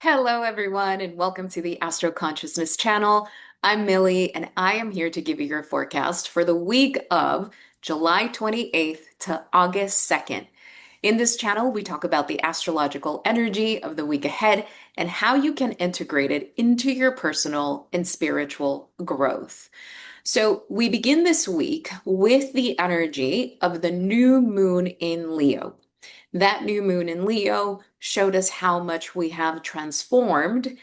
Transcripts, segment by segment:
Hello, everyone, and welcome to the Astro Consciousness channel. I'm Millie, and I am here to give you your forecast for the week of July 28th to August 2nd. In this channel, we talk about the astrological energy of the week ahead and how you can integrate it into your personal and spiritual growth. So, we begin this week with the energy of the new moon in Leo. That new moon in Leo showed us how much we have transformed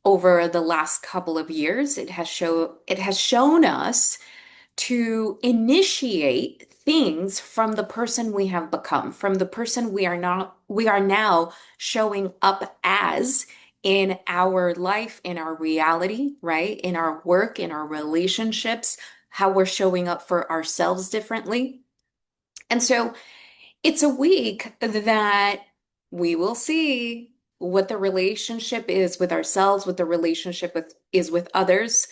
over the last couple of years. It has shown us to initiate things from the person we have become, from the person we are now showing up as in our life, in our reality, right? In our work, in our relationships, how we're showing up for ourselves differently. And so it's a week that we will see what the relationship is with ourselves, what the relationship is with others,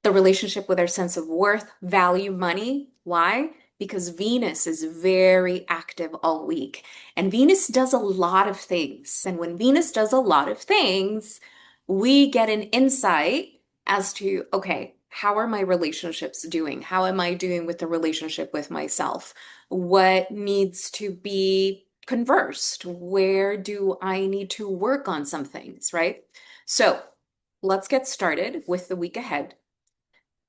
the relationship with our sense of worth, value, money. Why? Because Venus is very active all week. And Venus does a lot of things. And when Venus does a lot of things, we get an insight as to, okay, how are my relationships doing? How am I doing with the relationship with myself? What needs to be conversed? Where do I need to work on some things, right? So let's get started with the week ahead.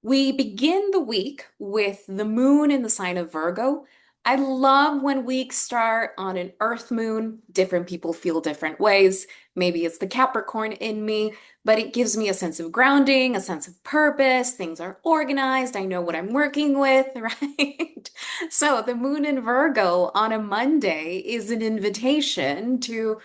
We begin the week with the moon in the sign of Virgo. I love when weeks start on an earth moon. Different people feel different ways. Maybe it's the Capricorn in me, but it gives me a sense of grounding, a sense of purpose. Things are organized. I know what I'm working with, right? So the moon in Virgo on a Monday is an invitation to,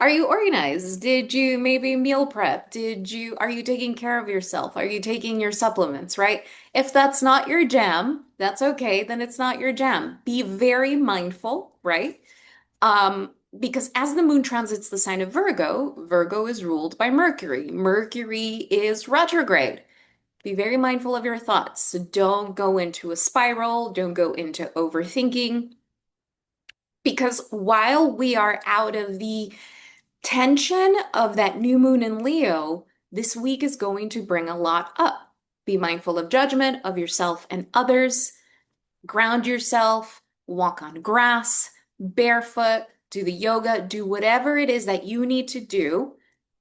are you organized? Did you maybe meal prep? Are you taking care of yourself? Are you taking your supplements, right? If that's not your jam, that's okay, then it's not your jam. Be very mindful, right? Because as the moon transits the sign of Virgo, Virgo is ruled by Mercury. Mercury is retrograde. Be very mindful of your thoughts. So don't go into a spiral, don't go into overthinking. Because while we are out of the tension of that new moon in Leo, this week is going to bring a lot up. Be mindful of judgment of yourself and others. Ground yourself, walk on grass, barefoot, do the yoga, do whatever it is that you need to do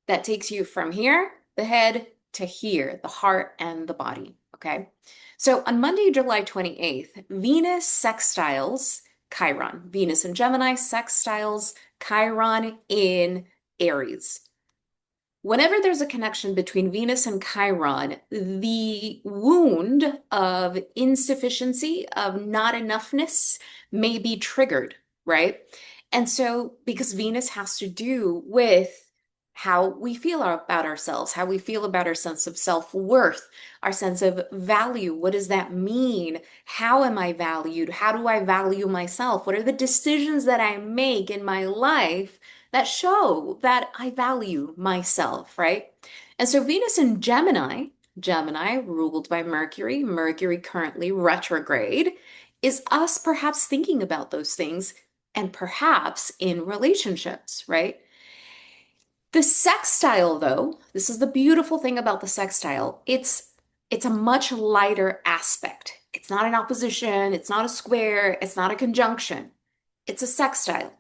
that takes you from here, the head, to here, the heart and the body. Okay. So on Monday, July 28th, Venus sextiles Chiron. Venus in Gemini sextiles Chiron in Aries. Whenever there's a connection between Venus and Chiron, the wound of insufficiency, of not enoughness, may be triggered, right? And so, because Venus has to do with how we feel about ourselves, how we feel about our sense of self-worth, our sense of value. What does that mean? How am I valued? How do I value myself? What are the decisions that I make in my life that show that I value myself, right? And so Venus in Gemini, Gemini ruled by Mercury, Mercury currently retrograde, is us perhaps thinking about those things and perhaps in relationships, right? The sextile, though, this is the beautiful thing about the sextile. It's a much lighter aspect. It's not an opposition, it's not a square, it's not a conjunction. It's a sextile.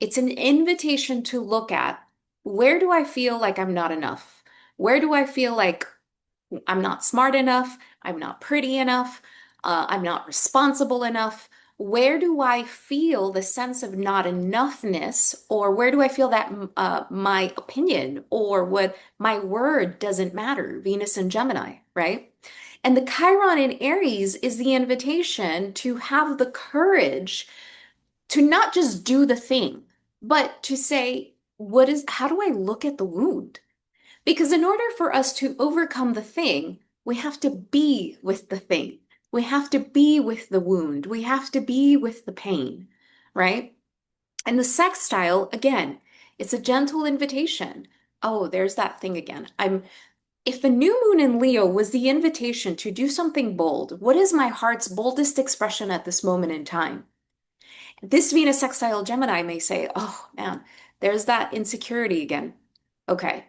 It's an invitation to look at, where do I feel like I'm not enough? Where do I feel like I'm not smart enough? I'm not pretty enough? I'm not responsible enough? Where do I feel the sense of not enoughness? Or where do I feel that my opinion or what my word doesn't matter? Venus and Gemini, right? And the Chiron in Aries is the invitation to have the courage to not just do the thing, but to say, how do I look at the wound? Because in order for us to overcome the thing, we have to be with the thing. We have to be with the wound. We have to be with the pain, right? And the sextile, again, it's a gentle invitation. Oh, there's that thing again. If the new moon in Leo was the invitation to do something bold, what is my heart's boldest expression at this moment in time? This Venus sextile Gemini may say, oh man, there's that insecurity again. Okay,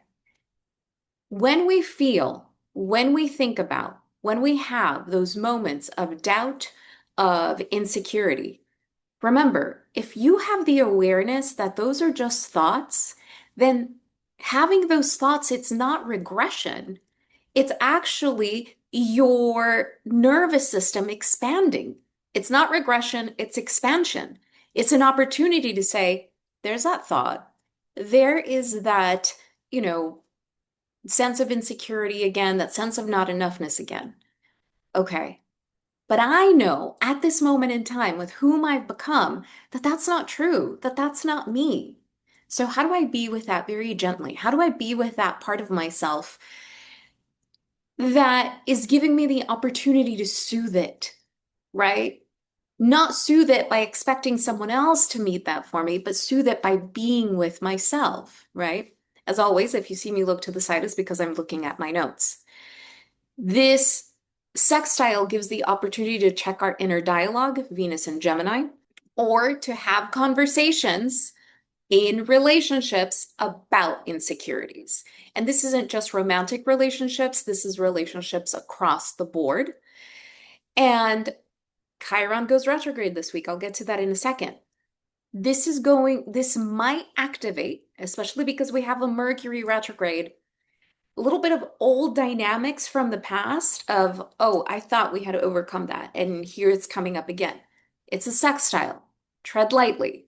When we feel, when we think about, when we have those moments of doubt, of insecurity, remember, if you have the awareness that those are just thoughts, then having those thoughts, it's not regression. It's actually your nervous system expanding. It's not regression, it's expansion. It's an opportunity to say, there's that thought. There is that, you know, sense of insecurity again, that sense of not enoughness again. Okay. But I know at this moment in time with whom I've become that that's not true, that that's not me. So, how do I be with that very gently? How do I be with that part of myself that is giving me the opportunity to soothe it, right? Not soothe it by expecting someone else to meet that for me, but soothe it by being with myself, right? As always, if you see me look to the side, it's because I'm looking at my notes. This sextile gives the opportunity to check our inner dialogue, Venus and Gemini, or to have conversations in relationships about insecurities. And this isn't just romantic relationships, this is relationships across the board. And Chiron goes retrograde this week. I'll get to that in a second. This might activate, especially because we have a Mercury retrograde, a little bit of old dynamics from the past of, oh, I thought we had to overcome that. And here it's coming up again. It's a sextile. Tread lightly.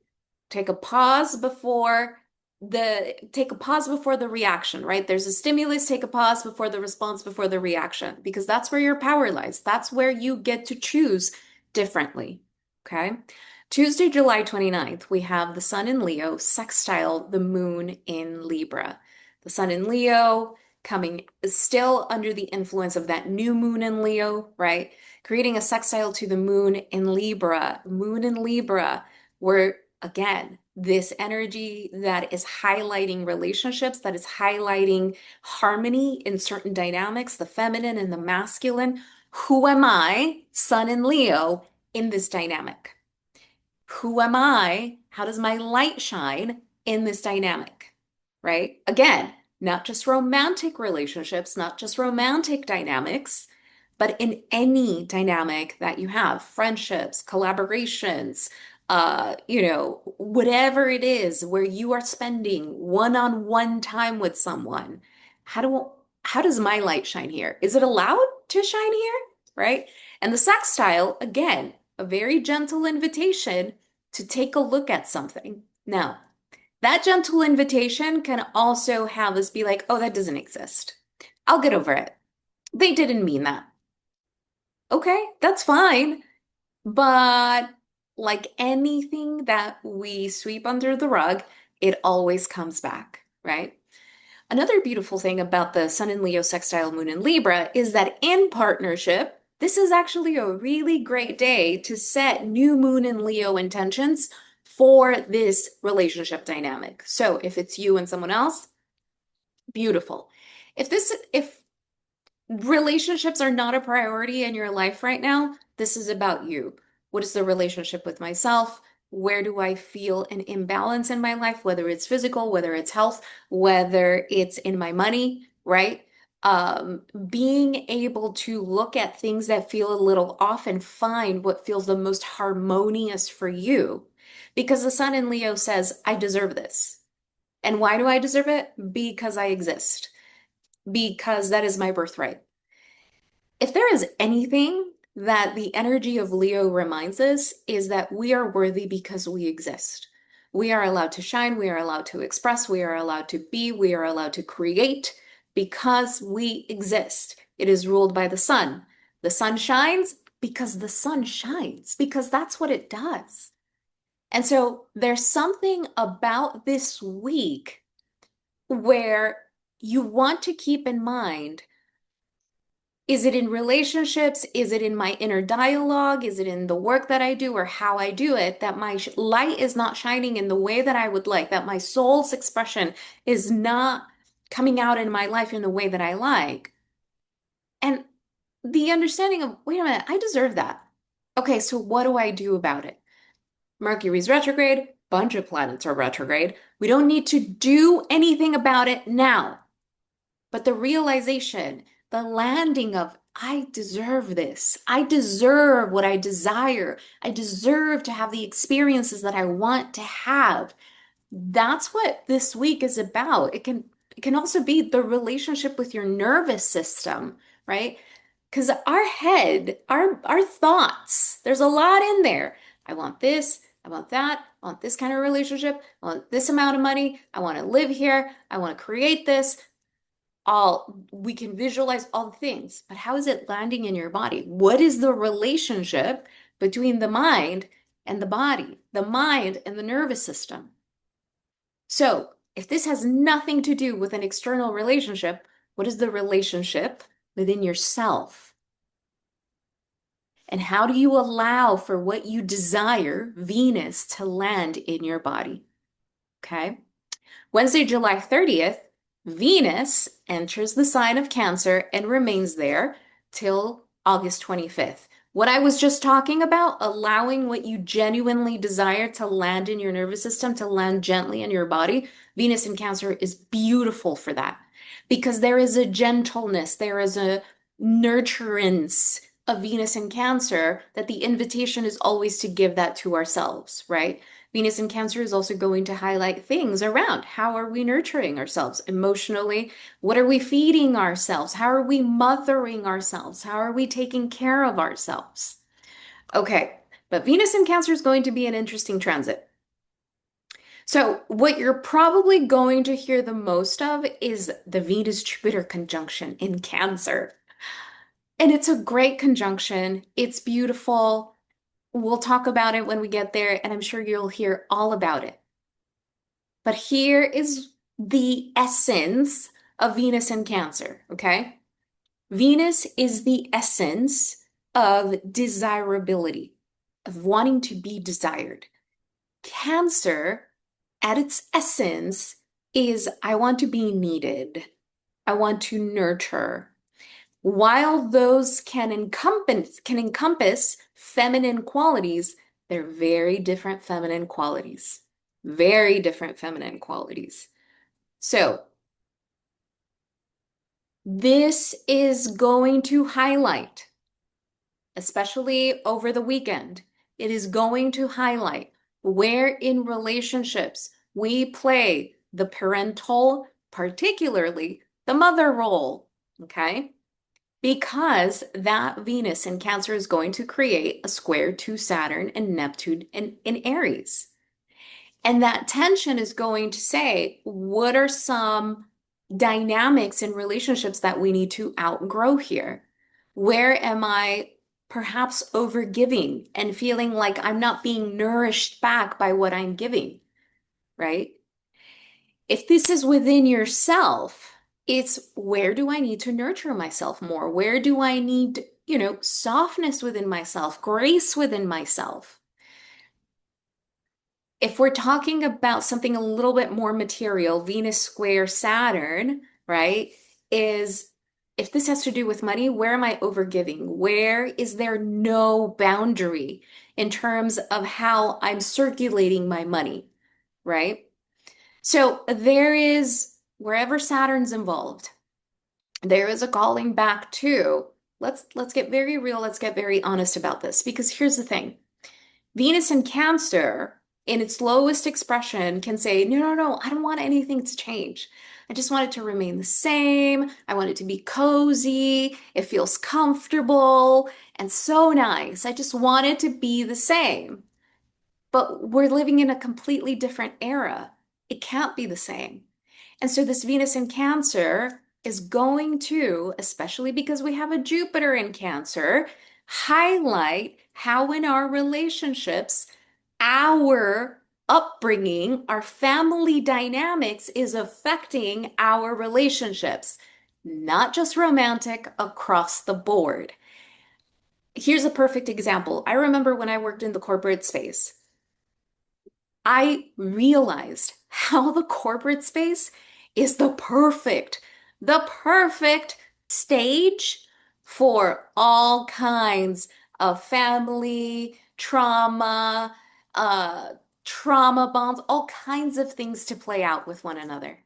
Take a pause before the reaction, right? There's a stimulus, take a pause before the response, before the reaction, because that's where your power lies. That's where you get to choose differently. Okay. Tuesday, July 29th, we have the Sun in Leo sextile the Moon in Libra. The Sun in Leo coming still under the influence of that new moon in Leo, right? Creating a sextile to the moon in Libra, where again, this energy that is highlighting relationships, that is highlighting harmony in certain dynamics, the feminine and the masculine. Who am I, Sun in Leo, in this dynamic? Who am I? How does my light shine in this dynamic? Right? Again, not just romantic relationships, not just romantic dynamics, but in any dynamic that you have, friendships, collaborations, whatever it is where you are spending one-on-one time with someone. How do how does my light shine here? Is it allowed to shine here? Right? And the sextile, again, a very gentle invitation to take a look at something. Now, that gentle invitation can also have us be like, oh, that doesn't exist. I'll get over it. They didn't mean that. Okay, that's fine. But like anything that we sweep under the rug, it always comes back, right? Another beautiful thing about the Sun in Leo sextile Moon in Libra is that in partnership, this is actually a really great day to set new Moon in Leo intentions for this relationship dynamic. So if it's you and someone else, beautiful. If relationships are not a priority in your life right now, this is about you. What is the relationship with myself? Where do I feel an imbalance in my life, whether it's physical, whether it's health, whether it's in my money, right? Being able to look at things that feel a little off and find what feels the most harmonious for you. Because the Sun in Leo says, I deserve this. And why do I deserve it? Because I exist, because that is my birthright. If there is anything that the energy of Leo reminds us, is that we are worthy because we exist. We are allowed to shine, we are allowed to express, we are allowed to be, we are allowed to create because we exist. It is ruled by the sun. The sun shines because the sun shines, because that's what it does. And so there's something about this week where you want to keep in mind, is it in relationships? Is it in my inner dialogue? Is it in the work that I do or how I do it that my light is not shining in the way that I would like, that my soul's expression is not coming out in my life in the way that I like? And the understanding of, wait a minute, I deserve that. Okay, so what do I do about it? Mercury's retrograde, bunch of planets are retrograde. We don't need to do anything about it now. But the realization, the landing of, I deserve this. I deserve what I desire. I deserve to have the experiences that I want to have. That's what this week is about. It can also be the relationship with your nervous system, right? Because our head, our thoughts, there's a lot in there. I want this, I want that, I want this kind of relationship, I want this amount of money, I want to live here, I want to create this. All we can visualize all the things, but how is it landing in your body? What is the relationship between the mind and the body, the mind and the nervous system? So, if this has nothing to do with an external relationship, what is the relationship within yourself? And how do you allow for what you desire, Venus, to land in your body? Okay. Wednesday, July 30th, Venus enters the sign of Cancer and remains there till August 25th. What I was just talking about, allowing what you genuinely desire to land in your nervous system, to land gently in your body, Venus in Cancer is beautiful for that because there is a gentleness, there is a nurturance of Venus in Cancer that the invitation is always to give that to ourselves, right? Venus in Cancer is also going to highlight things around how are we nurturing ourselves emotionally? What are we feeding ourselves? How are we mothering ourselves? How are we taking care of ourselves? Okay, but Venus in Cancer is going to be an interesting transit. So, what you're probably going to hear the most of is the Venus-Jupiter conjunction in Cancer. And it's a great conjunction. It's beautiful. We'll talk about it when we get there, and I'm sure you'll hear all about it. But here is the essence of Venus and Cancer, okay? Venus is the essence of desirability, of wanting to be desired. Cancer, at its essence, is I want to be needed. I want to nurture. While those can encompass feminine qualities, they're very different feminine qualities. Very different feminine qualities. So, this is going to highlight, especially over the weekend, it is going to highlight where in relationships we play the parental, particularly the mother role, okay? Because that Venus in Cancer is going to create a square to Saturn and Neptune in Aries. And that tension is going to say, what are some dynamics in relationships that we need to outgrow here? Where am I perhaps overgiving and feeling like I'm not being nourished back by what I'm giving, right? If this is within yourself, it's where do I need to nurture myself more? Where do I need, softness within myself, grace within myself? If we're talking about something a little bit more material, Venus square Saturn, right, is if this has to do with money, where am I overgiving? Where is there no boundary in terms of how I'm circulating my money, right? So there is, wherever Saturn's involved, there is a calling back to, let's get very real, let's get very honest about this, because here's the thing. Venus in Cancer, in its lowest expression, can say, no, no, no, I don't want anything to change. I just want it to remain the same. I want it to be cozy. It feels comfortable and so nice. I just want it to be the same. But we're living in a completely different era. It can't be the same. And so this Venus in Cancer is going to, especially because we have a Jupiter in Cancer, highlight how in our relationships, our upbringing, our family dynamics is affecting our relationships, not just romantic, across the board. Here's a perfect example. I remember when I worked in the corporate space, I realized how the corporate space is the perfect stage for all kinds of family, trauma, uh, trauma bonds, all kinds of things to play out with one another.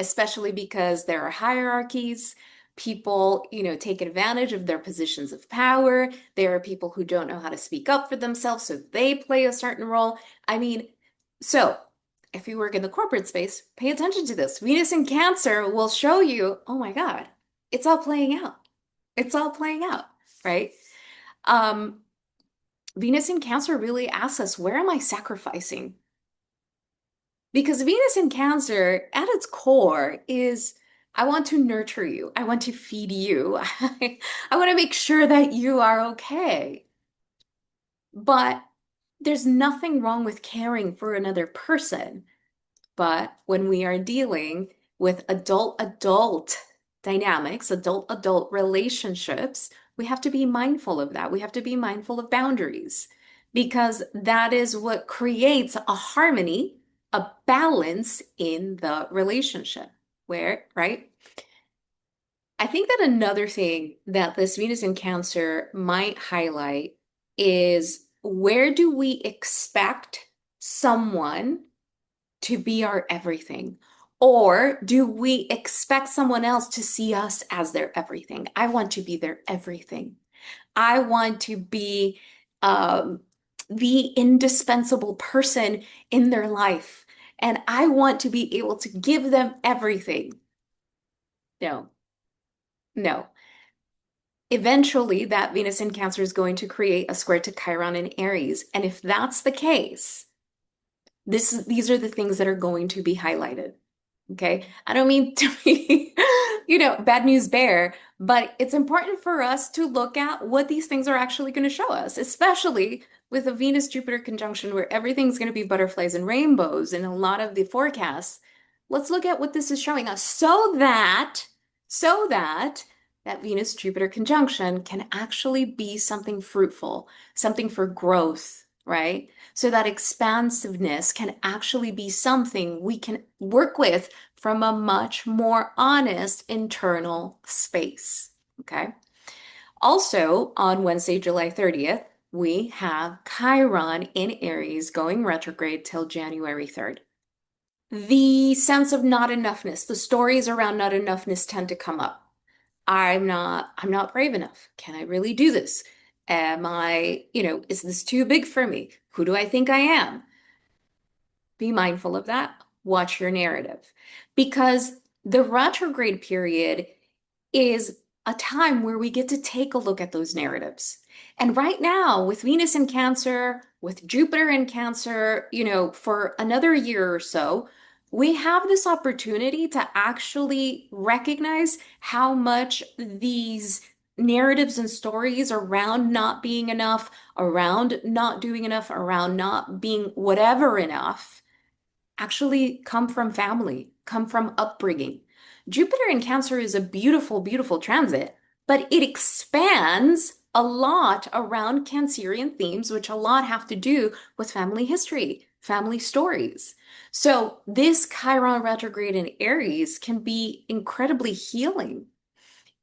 especially because there are hierarchies. People, take advantage of their positions of power. There are people who don't know how to speak up for themselves, so they play a certain role. I mean, so if you work in the corporate space, pay attention to this. Venus in Cancer will show you, oh my God, it's all playing out. It's all playing out, right? Um, Venus in Cancer really asks us, where am I sacrificing? Because Venus in Cancer, at its core, is I want to nurture you. I want to feed you. I want to make sure that you are okay. But there's nothing wrong with caring for another person. But when we are dealing with adult dynamics, adult relationships, we have to be mindful of that. We have to be mindful of boundaries because that is what creates a harmony, a balance in the relationship. Where, right? I think that another thing that this Venus in Cancer might highlight is where do we expect someone to be our everything? Or do we expect someone else to see us as their everything? I want to be their everything. I want to be um, the indispensable person in their life. And I want to be able to give them everything. No, no. Eventually, that Venus in Cancer is going to create a square to Chiron in Aries. And if that's the case, these are the things that are going to be highlighted. Okay. I don't mean to be, bad news bear, but it's important for us to look at what these things are actually going to show us, especially with a Venus-Jupiter conjunction where everything's going to be butterflies and rainbows in a lot of the forecasts. Let's look at what this is showing us so that that Venus-Jupiter conjunction can actually be something fruitful, something for growth, right? So that expansiveness can actually be something we can work with from a much more honest internal space. Okay. Also, on Wednesday, July 30th, we have Chiron in Aries going retrograde till January 3rd. The sense of not enoughness, the stories around not enoughness tend to come up. I'm not brave enough. Can I really do this? Am I, is this too big for me? Who do I think I am? Be mindful of that. Watch your narrative. Because the retrograde period is a time where we get to take a look at those narratives. And right now, with Venus in Cancer, with Jupiter in Cancer, for another year or so, we have this opportunity to actually recognize how much these narratives and stories around not being enough, around not doing enough, around not being whatever enough actually come from family, come from upbringing. Jupiter in Cancer is a beautiful, beautiful transit, but it expands a lot around Cancerian themes, which a lot have to do with family history, family stories. So this Chiron retrograde in Aries can be incredibly healing.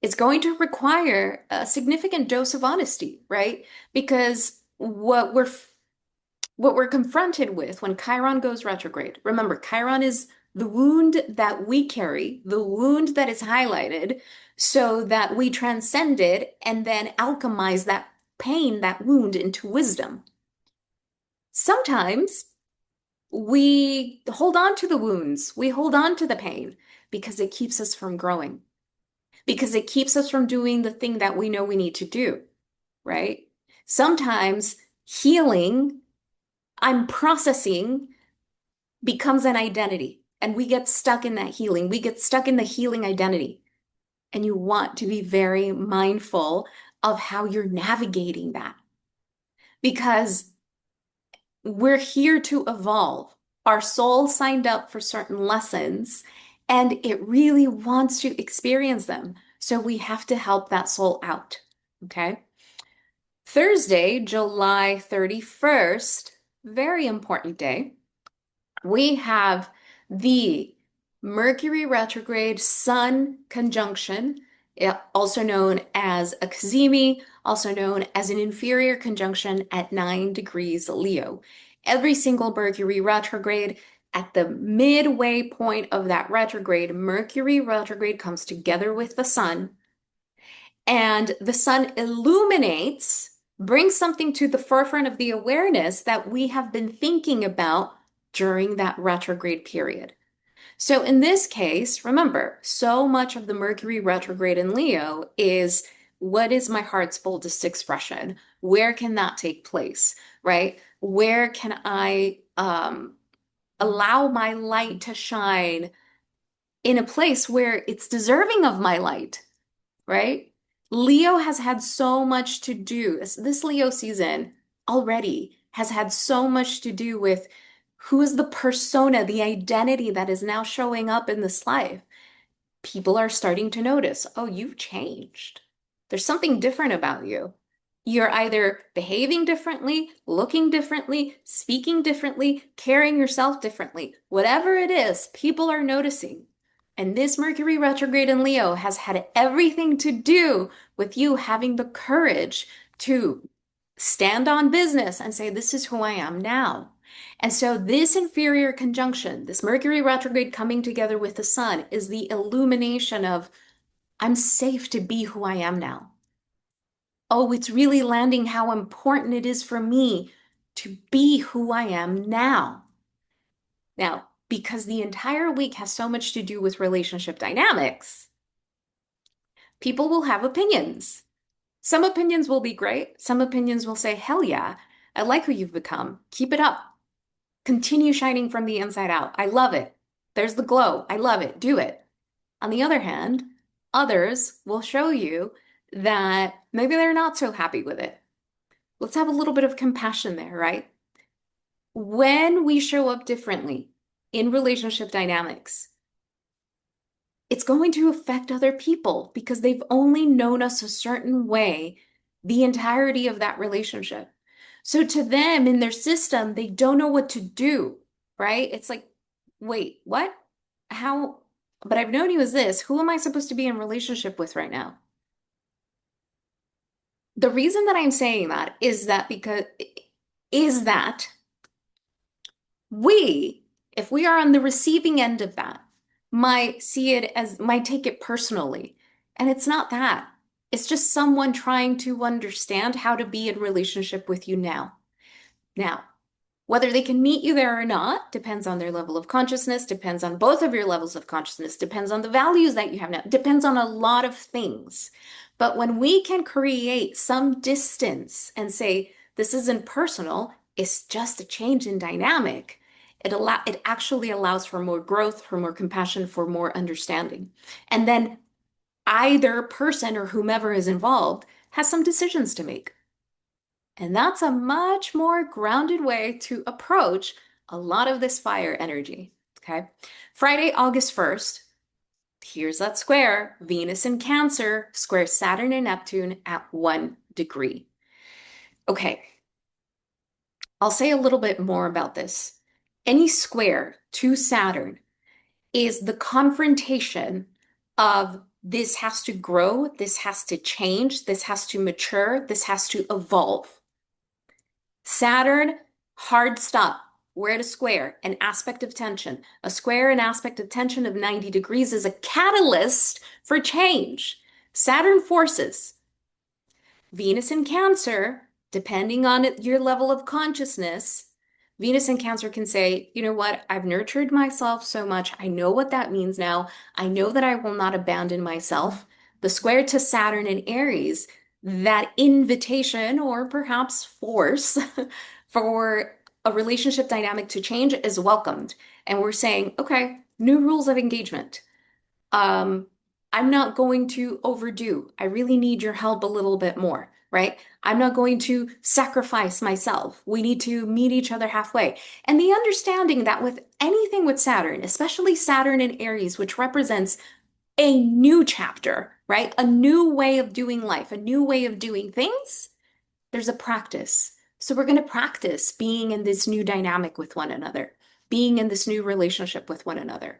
It's going to require a significant dose of honesty, right? Because what we're confronted with when Chiron goes retrograde. Remember, Chiron is the wound that we carry, the wound that is highlighted, so that we transcend it and then alchemize that pain, that wound into wisdom. Sometimes we hold on to the wounds, we hold on to the pain because it keeps us from growing, because it keeps us from doing the thing that we know we need to do, right? Sometimes healing, I'm processing, becomes an identity. And we get stuck in that healing. We get stuck in the healing identity. And you want to be very mindful of how you're navigating that because we're here to evolve. Our soul signed up for certain lessons and it really wants to experience them. So we have to help that soul out. Okay. Thursday, July 31st, very important day. We have the Mercury retrograde Sun conjunction, also known as a Cazimi, also known as an inferior conjunction at 9 degrees Leo. Every single Mercury retrograde At the midway point of that retrograde, Mercury retrograde comes together with the sun, and the sun illuminates, brings something to the forefront of the awareness that we have been thinking about during that retrograde period. So in this case, remember, so much of the Mercury retrograde in Leo is what is my heart's boldest expression? Where can that take place, right? Where can I allow my light to shine in a place where it's deserving of my light, right? Leo has had so much to do. This Leo season already has had so much to do with who is the persona, the identity that is now showing up in this life. People are starting to notice, oh, you've changed. There's something different about you. You're either behaving differently, looking differently, speaking differently, carrying yourself differently. Whatever it is, people are noticing. And this Mercury retrograde in Leo has had everything to do with you having the courage to stand on business and say, this is who I am now. And so, this inferior conjunction, this Mercury retrograde coming together with the sun, is the illumination of I'm safe to be who I am now. Oh, it's really landing how important it is for me to be who I am now. Now, because the entire week has so much to do with relationship dynamics, people will have opinions. Some opinions will be great. Some opinions will say, hell yeah, I like who you've become. Keep it up. Continue shining from the inside out. I love it. There's the glow. I love it. Do it. On the other hand, others will show you that maybe they're not so happy with it. Let's have a little bit of compassion there, right? When we show up differently in relationship dynamics, it's going to affect other people because they've only known us a certain way the entirety of that relationship. So to them, in their system, they don't know what to do, right? It's like, wait, what? How? But I've known you as this. Who am I supposed to be in relationship with right now? The reason that I'm saying that is that we, if we are on the receiving end of that, might take it personally. And it's not that. It's just someone trying to understand how to be in relationship with you now. Now, whether they can meet you there or not depends on their level of consciousness, depends on both of your levels of consciousness, depends on the values that you have now, depends on a lot of things. But when we can create some distance and say, this isn't personal, it's just a change in dynamic, it actually allows for more growth, for more compassion, for more understanding. And then either person or whomever is involved has some decisions to make. And that's a much more grounded way to approach a lot of this fire energy. Okay. Friday, August 1st, here's that square. Venus in Cancer, square Saturn and Neptune at 1 degree. Okay. I'll say a little bit more about this. Any square to Saturn is the confrontation of this has to grow, this has to change, this has to mature, this has to evolve. Saturn, hard stop. We're at a square, an aspect of tension. A square, an aspect of tension of 90 degrees is a catalyst for change. Saturn forces. Venus in Cancer, depending on your level of consciousness, Venus in Cancer can say, you know what, I've nurtured myself so much. I know what that means now. I know that I will not abandon myself. The square to Saturn in Aries, that invitation or perhaps force for a relationship dynamic to change is welcomed. And we're saying, okay, new rules of engagement. Um, I'm not going to overdo. I really need your help a little bit more, right? I'm not going to sacrifice myself. We need to meet each other halfway. And the understanding that with anything with Saturn, especially Saturn in Aries, which represents a new chapter, right? A new way of doing life, a new way of doing things, there's a practice. So we're going to practice being in this new dynamic with one another, being in this new relationship with one another.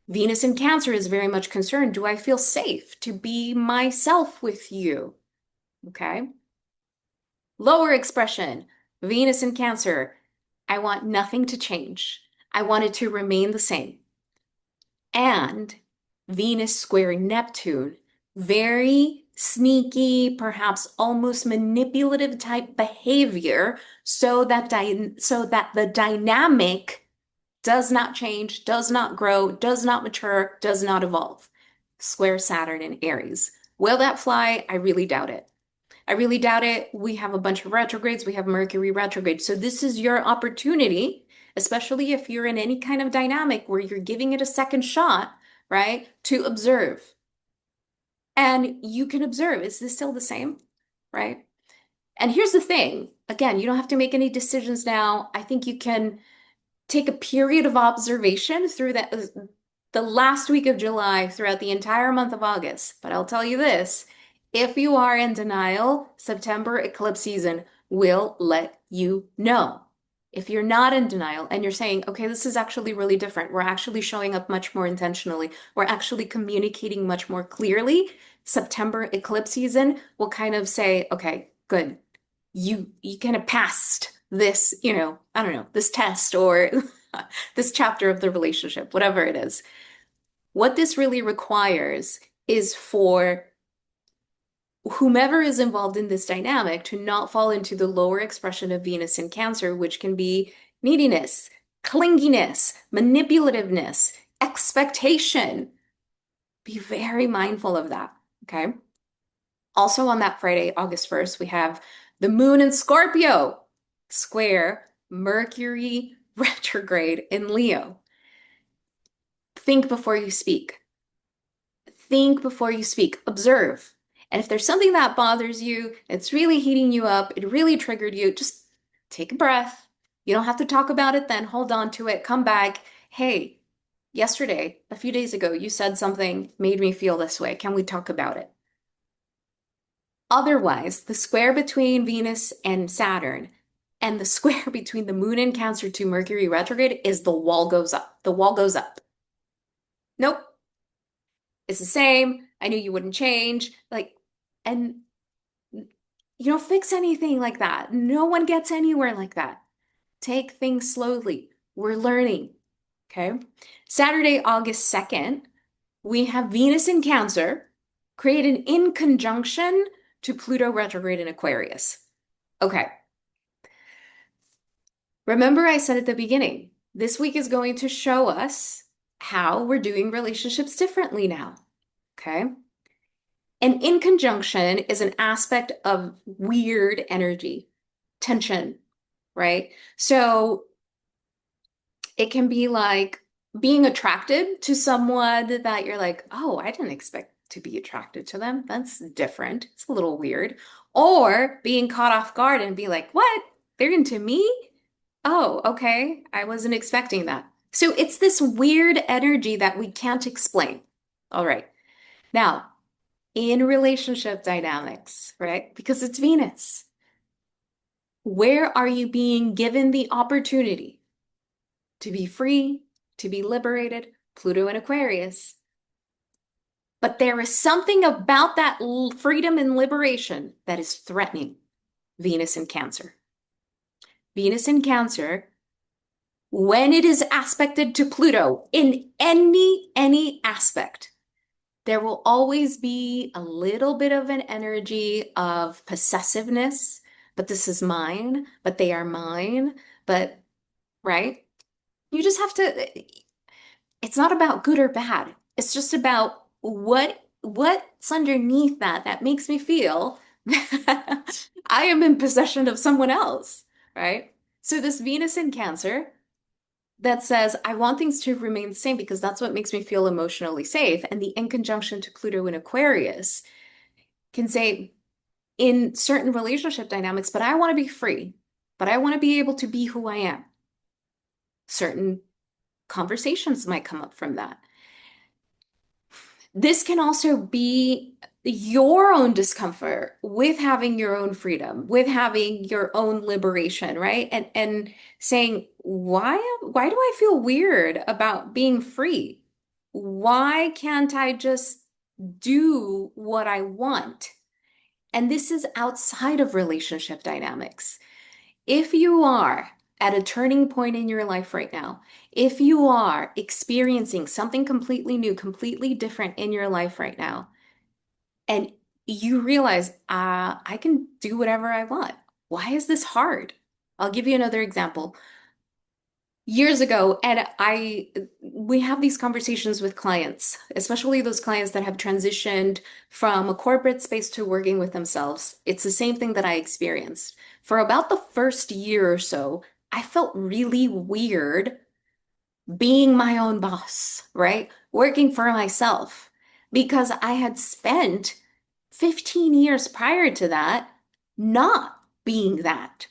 Venus in Cancer is very much concerned. Do I feel safe to be myself with you? Okay. Lower expression, Venus in Cancer. I want nothing to change. I want it to remain the same. And Venus squaring Neptune, very sneaky, perhaps almost manipulative type behavior so that the dynamic does not change, does not grow, does not mature, does not evolve. Square Saturn in Aries. Will that fly? I really doubt it. I really doubt it. We have a bunch of retrogrades. We have Mercury retrograde. So this is your opportunity, especially if you're in any kind of dynamic where you're giving it a second shot, right? To observe. And you can observe, is this still the same? Right? And here's the thing. Again, you don't have to make any decisions now. I think you can take a period of observation through the last week of July throughout the entire month of August. But I'll tell you this, if you are in denial, September eclipse season will let you know. If you're not in denial and you're saying, okay, this is actually really different, we're actually showing up much more intentionally, we're actually communicating much more clearly, September eclipse season will kind of say, okay, good. You kind of passed this, I don't know, this test or this chapter of the relationship, whatever it is. What this really requires is for whomever is involved in this dynamic to not fall into the lower expression of Venus in Cancer, which can be neediness, clinginess, manipulativeness, expectation. Be very mindful of that, okay? Also on that Friday, August 1st, we have the moon in Scorpio, square Mercury retrograde in Leo. Think before you speak. Think before you speak. Observe. And if there's something that bothers you, it's really heating you up, it really triggered you, just take a breath. You don't have to talk about it then. Hold on to it. Come back. Hey, yesterday, a few days ago, you said something made me feel this way. Can we talk about it? Otherwise, the square between Venus and Saturn and the square between the moon in Cancer to Mercury retrograde is the wall goes up. The wall goes up. Nope. It's the same. I knew you wouldn't change. And you don't fix anything like that. No one gets anywhere like that. Take things slowly. We're learning. Okay. Saturday, August 2nd, we have Venus in Cancer created in conjunction to Pluto retrograde in Aquarius. Okay. Remember, I said at the beginning, this week is going to show us how we're doing relationships differently now. Okay. And in conjunction is an aspect of weird energy, tension, right? So it can be like being attracted to someone that you're like, oh, I didn't expect to be attracted to them. That's different. It's a little weird. Or being caught off guard and be like, what? They're into me? Oh, okay. I wasn't expecting that. So it's this weird energy that we can't explain. All right. Now, in relationship dynamics, right? Because it's Venus. Where are you being given the opportunity to be free, to be liberated? Pluto and Aquarius. But there is something about that freedom and liberation that is threatening Venus in Cancer. Venus in Cancer, when it is aspected to Pluto in any aspect, there will always be a little bit of an energy of possessiveness, but this is mine, but they are mine, but right? You just have to, it's not about good or bad. It's just about what's underneath that makes me feel that I am in possession of someone else, right? So this Venus in Cancer that says, I want things to remain the same because that's what makes me feel emotionally safe. And the in conjunction to Pluto in Aquarius can say in certain relationship dynamics, but I want to be free, but I want to be able to be who I am. Certain conversations might come up from that. This can also be your own discomfort with having your own freedom, with having your own liberation, right? And saying, why do I feel weird about being free? Why can't I just do what I want? And this is outside of relationship dynamics. If you are at a turning point in your life right now, if you are experiencing something completely new, completely different in your life right now, and you realize, I can do whatever I want. Why is this hard? I'll give you another example. Years ago, and we have these conversations with clients, especially those clients that have transitioned from a corporate space to working with themselves. It's the same thing that I experienced. For about the first year or so, I felt really weird being my own boss, right? Working for myself because I had spent 15 years prior to that not being that,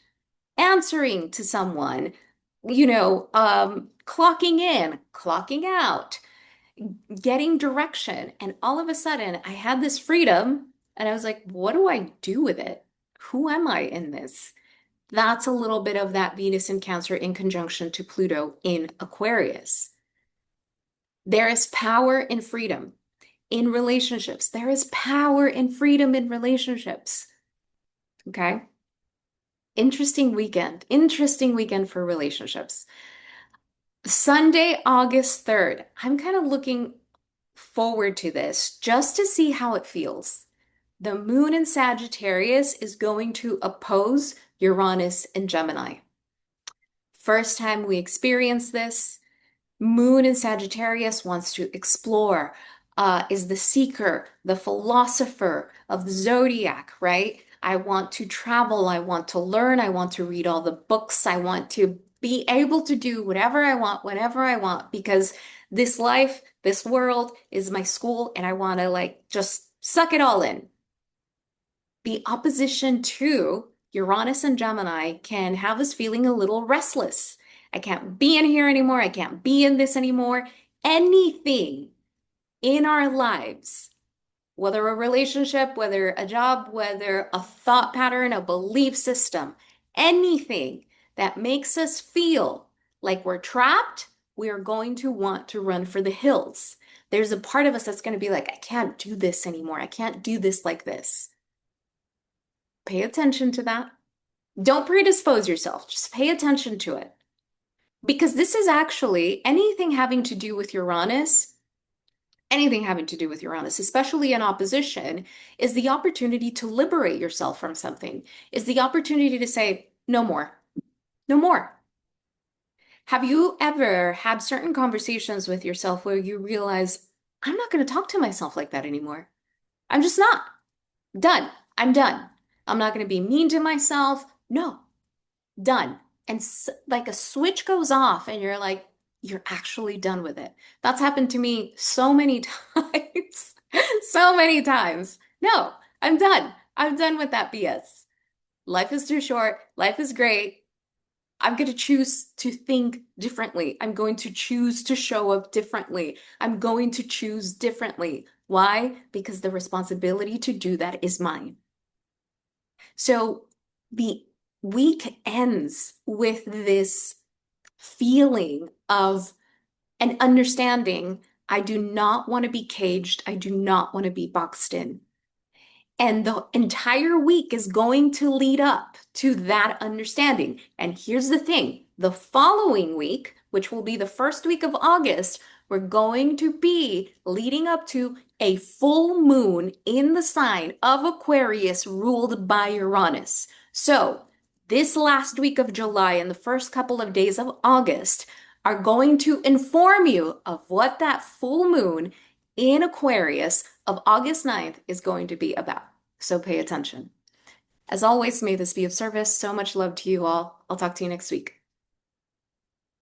answering to someone, clocking in, clocking out, getting direction. And all of a sudden, I had this freedom and I was like, what do I do with it? Who am I in this? That's a little bit of that Venus in Cancer in conjunction to Pluto in Aquarius. There is power in freedom in relationships. There is power in freedom in relationships. Okay. Interesting weekend for relationships. Sunday, August 3rd. I'm kind of looking forward to this just to see how it feels. The moon in Sagittarius is going to oppose Uranus in Gemini. First time we experience this. Moon in Sagittarius wants to explore, is the seeker, the philosopher of the zodiac, right? I want to travel, I want to learn, I want to read all the books, I want to be able to do whatever I want, whenever I want, because this life, this world is my school, and I want to like just suck it all in. The opposition to Uranus and Gemini can have us feeling a little restless. I can't be in here anymore. I can't be in this anymore. Anything in our lives, whether a relationship, whether a job, whether a thought pattern, a belief system, anything that makes us feel like we're trapped, we are going to want to run for the hills. There's a part of us that's going to be like, I can't do this anymore. I can't do this like this. Pay attention to that. Don't predispose yourself. Just pay attention to it. Because this is actually anything having to do with Uranus, especially in opposition, is the opportunity to liberate yourself from something, is the opportunity to say, no more, no more. Have you ever had certain conversations with yourself where you realize, I'm not going to talk to myself like that anymore? I'm just not. Done. I'm done. I'm not going to be mean to myself. No, done. And like a switch goes off, and you're like, you're actually done with it. That's happened to me so many times. So many times. No, I'm done. I'm done with that BS. Life is too short. Life is great. I'm going to choose to think differently. I'm going to choose to show up differently. I'm going to choose differently. Why? Because the responsibility to do that is mine. So the week ends with this feeling of an understanding. I do not want to be caged. I do not want to be boxed in. And the entire week is going to lead up to that understanding. And here's the thing, the following week, which will be the first week of August, we're going to be leading up to a full moon in the sign of Aquarius ruled by Uranus. So, this last week of July and the first couple of days of August are going to inform you of what that full moon in Aquarius of August 9th is going to be about. So pay attention. As always, may this be of service. So much love to you all. I'll talk to you next week.